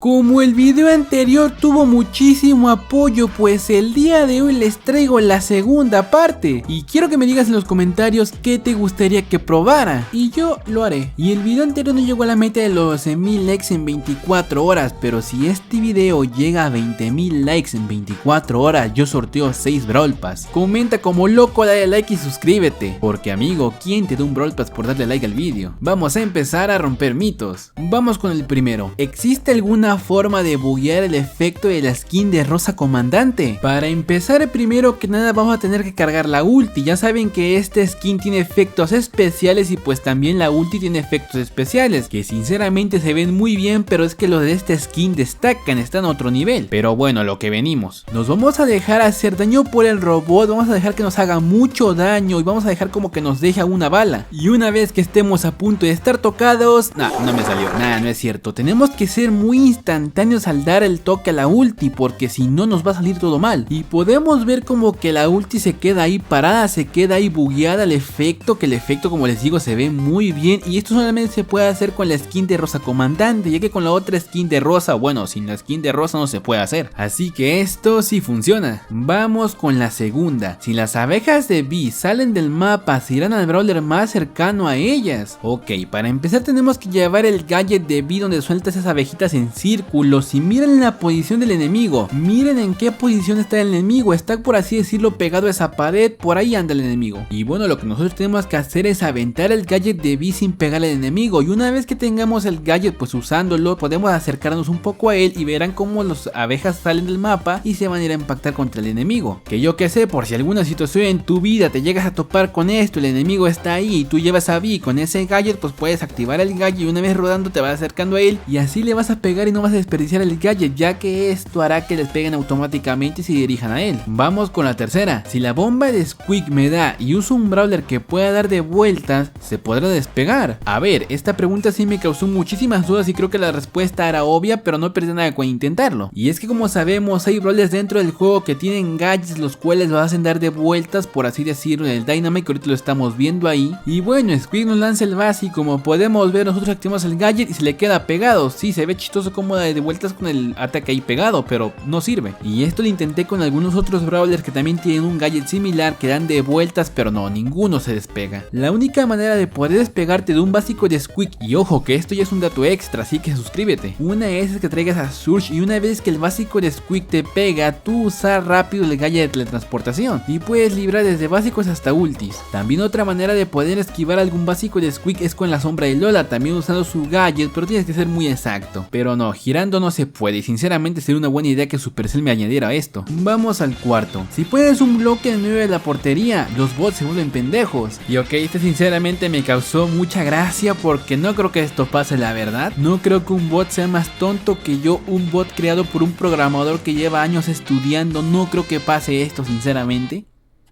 Como el video anterior tuvo muchísimo apoyo, pues el día de hoy les traigo la segunda parte y quiero que me digas en los comentarios qué te gustaría que probara y yo lo haré. Y el video anterior no llegó a la meta de los 12,000 likes en 24 horas, pero si este video llega a 20,000 likes en 24 horas, yo sorteo 6 Brawl Pass. Comenta como loco, dale like y suscríbete, porque amigo, ¿quién te da un Brawl Pass por darle like al video? Vamos a empezar a romper mitos. Vamos con el primero. ¿Existe alguna forma de buguear el efecto de la skin de Rosa Comandante? Para empezar, primero que nada vamos a tener que cargar la ulti. Ya saben que esta skin tiene efectos especiales y pues también la ulti tiene efectos especiales que sinceramente se ven muy bien, pero es que los de esta skin destacan, están a otro nivel. Pero bueno, lo que venimos, nos vamos a dejar hacer daño por el robot, vamos a dejar que nos haga mucho daño y vamos a dejar como que nos deja una bala, y una vez que estemos a punto de estar tocados, no me salió, no es cierto, tenemos que ser muy instantáneos al dar el toque a la ulti, porque si no nos va a salir todo mal. Y podemos ver como que la ulti se queda ahí parada, se queda ahí bugueada el efecto, que el efecto, como les digo, se ve muy bien. Y esto solamente se puede hacer con la skin de Rosa Comandante, ya que con la otra skin de Rosa, bueno, sin la skin de Rosa no se puede hacer. Así que esto sí funciona. Vamos con la segunda. Si las abejas de Bee salen del mapa, se irán al brawler más cercano a ellas. Ok, para empezar tenemos que llevar el gadget de Bee donde suelta esas abejitas en círculos, y miren la posición del enemigo, miren en qué posición está el enemigo, está por así decirlo pegado a esa pared, por ahí anda el enemigo. Y bueno, lo que nosotros tenemos que hacer es aventar el gadget de Bee sin pegar al enemigo, y una vez que tengamos el gadget, pues usándolo podemos acercarnos un poco a él y verán cómo las abejas salen del mapa y se van a ir a impactar contra el enemigo. Que yo que sé, por si alguna situación en tu vida te llegas a topar con esto, el enemigo está ahí y tú llevas a Bee con ese gadget, pues puedes activar el gadget y una vez rodando te vas acercando a él y así le vas a pegar y no vas a desperdiciar el gadget, ya que esto hará que les peguen automáticamente y se dirijan a él. Vamos con la tercera. Si la bomba de Squeak me da y uso un brawler que pueda dar de vueltas, ¿se podrá despegar? A ver, esta pregunta sí me causó muchísimas dudas y creo que la respuesta era obvia, pero no perdí nada con intentarlo. Y es que como sabemos, hay brawlers dentro del juego que tienen gadgets los cuales lo hacen dar de vueltas, por así decirlo, en el Dynamite, que ahorita lo estamos viendo ahí. Y bueno, Squeak nos lanza el básico, como podemos ver nosotros activamos el gadget y se le queda pegado. Sí, se ve chistoso como da de vueltas con el ataque ahí pegado, pero no sirve. Y esto lo intenté con algunos otros brawlers que también tienen un gadget similar que dan de vueltas, pero no, ninguno se despega. La única manera de poder despegarte de un básico de Squeak, y ojo que esto ya es un dato extra, así que suscríbete, una es que traigas a Surge y una vez que el básico de Squeak te pega, tú usar rápido el gadget de teletransportación y puedes librar desde básicos hasta ultis. También otra manera de poder esquivar algún básico de Squeak es con la sombra de Lola, también usando su gadget, pero tienes que ser muy exacto. Pero no, girando no se puede y sinceramente sería una buena idea que Supercell me añadiera esto. Vamos al cuarto. Si pones un bloque en medio de la portería, los bots se vuelven pendejos. Y ok, este sinceramente me causó mucha gracia porque no creo que esto pase, la verdad. No creo que un bot sea más tonto que yo, un bot creado por un programador que lleva años estudiando. No creo que pase esto sinceramente.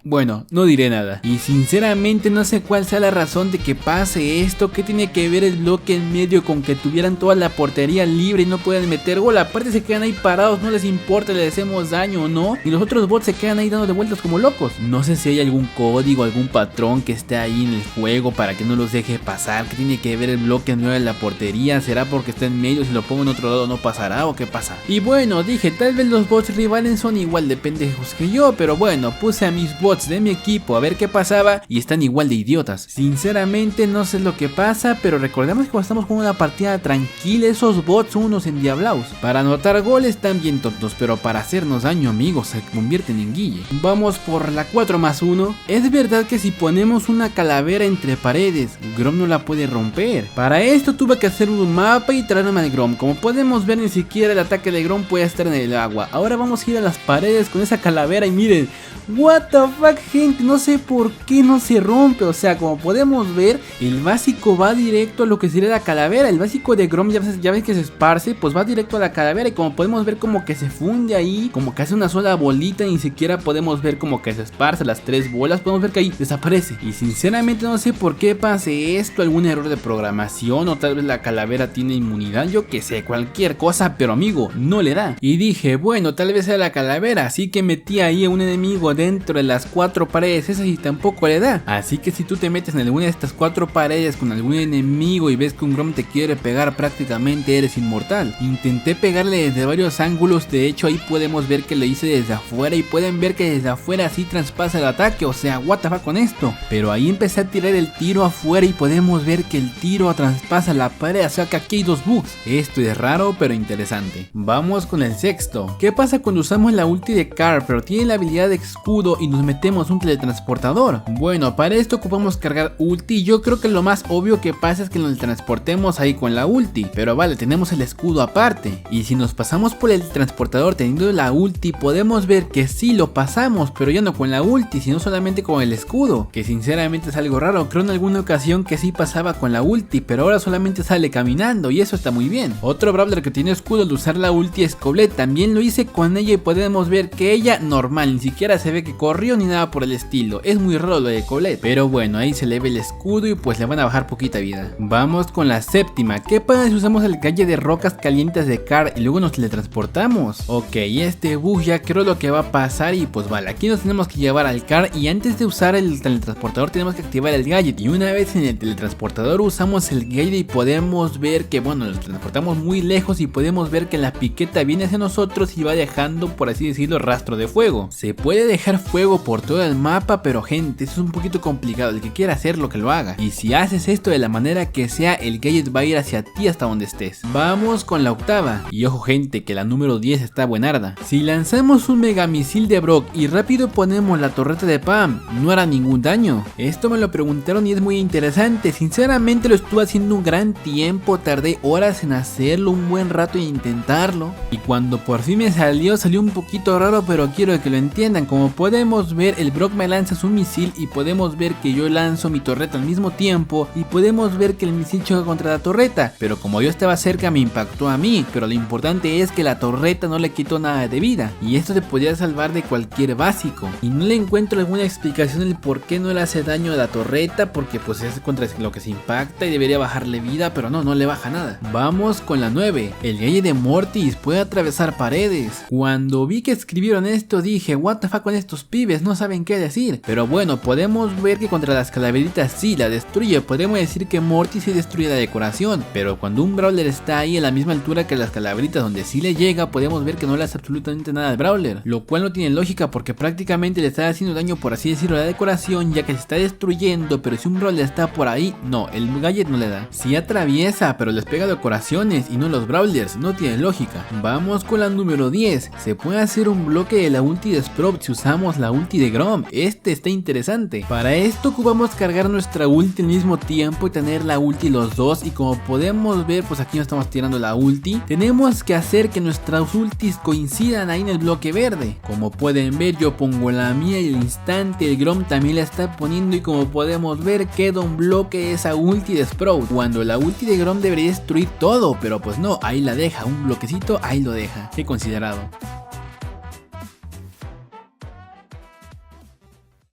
Bueno, no diré nada. Y sinceramente no sé cuál sea la razón de que pase esto. ¿Qué tiene que ver el bloque en medio con que tuvieran toda la portería libre y no puedan meter gol? Aparte se quedan ahí parados, no les importa, les hacemos daño o no. Y los otros bots se quedan ahí dando de vueltas como locos. No sé si hay algún código, algún patrón que esté ahí en el juego para que no los deje pasar. ¿Qué tiene que ver el bloque en medio de la portería? ¿Será porque está en medio? Si lo pongo en otro lado no pasará o qué pasa. Y bueno, dije, tal vez los bots rivales son igual de pendejos que yo, pero bueno, puse a mis bots de mi equipo a ver qué pasaba y están igual de idiotas. Sinceramente no sé lo que pasa, pero recordemos que cuando estamos con una partida tranquila, esos bots son unos endiablados. Para anotar goles están bien tontos, pero para hacernos daño, amigos, se convierten en guille. Vamos por la 4+1. Es verdad que si ponemos una calavera entre paredes, Grom no la puede romper. Para esto tuve que hacer un mapa y traerme al Grom. Como podemos ver, ni siquiera el ataque de Grom puede estar en el agua. Ahora vamos a ir a las paredes con esa calavera y miren, what the fuck, gente, no sé por qué no se rompe. O sea, como podemos ver, el básico va directo a lo que sería la calavera. El básico de Grom ya ves que se esparce, pues va directo a la calavera. Y como podemos ver, como que se funde ahí, como que hace una sola bolita. Ni siquiera podemos ver como que se esparce las 3 bolas. Podemos ver que ahí desaparece. Y sinceramente no sé por qué pase esto. Algún error de programación, o tal vez la calavera tiene inmunidad, yo que sé, cualquier cosa. Pero amigo, no le da. Y dije, bueno, tal vez sea la calavera, así que metí ahí a un enemigo dentro de las las 4 paredes esas y tampoco le da. Así que si tú te metes en alguna de estas 4 paredes con algún enemigo y ves que un Grom te quiere pegar, prácticamente eres inmortal. Intenté pegarle desde varios ángulos, de hecho ahí podemos ver que lo hice desde afuera y pueden ver que desde afuera sí traspasa el ataque, o sea, what the fuck con esto. Pero ahí empecé a tirar el tiro afuera y podemos ver que el tiro traspasa la pared, o sea que aquí hay 2 bugs. Esto es raro pero interesante. Vamos con el sexto. ¿Qué pasa cuando usamos la ulti de Carl pero tiene la habilidad de escudo y nos metemos un teletransportador? Bueno, para esto ocupamos cargar ulti y yo creo que lo más obvio que pasa es que nos transportemos ahí con la ulti, pero vale, tenemos el escudo aparte y si nos pasamos por el transportador teniendo la ulti podemos ver que sí lo pasamos, pero ya no con la ulti sino solamente con el escudo, que sinceramente es algo raro. Creo en alguna ocasión que sí pasaba con la ulti, pero ahora solamente sale caminando y eso está muy bien. Otro brawler que tiene escudo al usar la ulti es Colette, también lo hice con ella y podemos ver que ella normal, ni siquiera se ve que corrió ni nada por el estilo. Es muy raro lo de Colette, pero bueno, ahí se le ve el escudo y pues le van a bajar poquita vida. Vamos con la séptima. ¿Qué pasa si usamos el calle de rocas calientes de Carl y luego nos teletransportamos? Ok, este bug ya creo lo que va a pasar y pues vale, aquí nos tenemos que llevar al Carl y antes de usar el teletransportador tenemos que activar el gadget y una vez en el teletransportador usamos el gadget y podemos ver que bueno, nos transportamos muy lejos y podemos ver que la piqueta viene hacia nosotros y va dejando, por así decirlo, rastro de fuego. Se puede dejar fuego por todo el mapa, pero gente, eso es un poquito complicado. El que quiera hacerlo que lo haga, y si haces esto de la manera que sea, el gadget va a ir hacia ti hasta donde estés. Vamos con la octava y ojo gente que la número 10 está buenarda. Si lanzamos un mega misil de Brock y rápido ponemos la torreta de Pam, no hará ningún daño. Esto me lo preguntaron y es muy interesante. Sinceramente lo estuve haciendo un gran tiempo, tardé horas en hacerlo, un buen rato en intentarlo y cuando por fin me salió un poquito raro, pero quiero que lo entiendan. Como podemos ver, el Brock me lanza su misil y podemos ver que yo lanzo mi torreta al mismo tiempo y podemos ver que el misil choca contra la torreta, pero como yo estaba cerca me impactó a mí, pero lo importante es que la torreta no le quitó nada de vida y esto te podría salvar de cualquier básico y no le encuentro alguna explicación del por qué no le hace daño a la torreta, porque pues es contra lo que se impacta y debería bajarle vida, pero no le baja nada. Vamos con la 9. El gallo de Mortis puede atravesar paredes. Cuando vi que escribieron esto dije, what the fuck con estos pibes, no saben qué decir. Pero bueno, podemos ver que contra las calaveritas sí la destruye. Podemos decir que Mortis sí destruye la decoración, pero cuando un brawler está ahí a la misma altura que las calaveritas donde sí le llega, podemos ver que no le hace absolutamente nada al brawler, lo cual no tiene lógica porque prácticamente le está haciendo daño, por así decirlo, a la decoración, ya que se está destruyendo, pero si un brawler está por ahí, no, el gadget no le da. Sí atraviesa, pero les pega decoraciones y no los brawlers, no tiene lógica. Vamos con la número 10. Se puede hacer un bloque de la ulti de Sprout si usamos la ulti de Grom. Este está interesante. Para esto ocupamos cargar nuestra ulti al mismo tiempo y tener la ulti los dos, y como podemos ver, pues aquí no estamos tirando la ulti. Tenemos que hacer que nuestras ultis coincidan ahí en el bloque verde. Como pueden ver, yo pongo la mía y al instante el Grom también la está poniendo, y como podemos ver queda un bloque de esa ulti de Sprout, cuando la ulti de Grom debería destruir todo, pero pues no, ahí la deja, un bloquecito ahí lo deja. Qué considerado.